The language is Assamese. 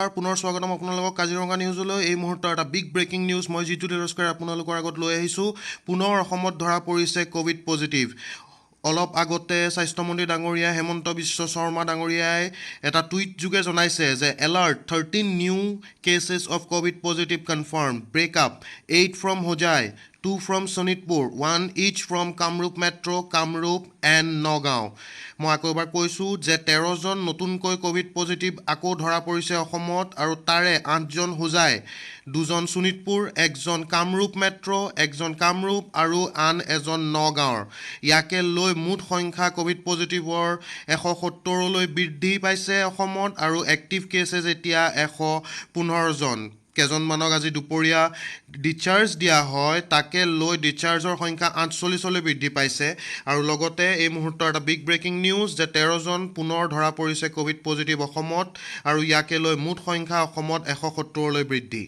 পুনৰ স্বাগতম আপোনালোকক কাজিৰঙা নিউজলৈ। এই মুহূৰ্তৰ এটা বিগ ব্ৰেকিং নিউজ মই জিতু তেজস্কাৰে আপোনালোকৰ আগত লৈ আহিছোঁ। পুনৰ অসমত ধৰা পৰিছে ক'ভিড পজিটিভ। অলপ আগতে স্বাস্থ্যমন্ত্ৰী ডাঙৰীয়া হেমন্ত বিশ্ব শৰ্মা ডাঙৰীয়াই এটা টুইট যোগে জনাইছে যে alert 13 new cases of covid positive confirm, breakup 8 from Hojai, 2 from Sonitpur, 1 each from Kamrup Metro', Kamrup and Nagaon. মই আকৌ এবাৰ কৈছোঁ যে 13জন নতুনকৈ ক'ভিড পজিটিভ আকৌ ধৰা পৰিছে অসমত, আৰু তাৰে 8জন হোজাই, 2জন শোণিতপুৰ, 1জন কামৰূপ মেট্ৰ', 1জন কামৰূপ আৰু আন এজন নগাঁৱৰ। ইয়াকে লৈ মুঠ সংখ্যা ক'ভিড পজিটিভৰ 170লৈ বৃদ্ধি পাইছে অসমত, আৰু এক্টিভ কেছেছ এতিয়া 115জন। কেইজনমানক আজি দুপৰীয়া ডিচাৰ্জ দিয়া হয়, তাকে লৈ ডিচাৰ্জৰ সংখ্যা 48লৈ বৃদ্ধি পাইছে। আৰু লগতে এই মুহূৰ্তৰ এটা বিগ ব্ৰেকিং নিউজ যে 13জন পুনৰ ধৰা পৰিছে ক'ভিড পজিটিভ অসমত, আৰু ইয়াকে লৈ মুঠ সংখ্যা অসমত 170লৈ বৃদ্ধি।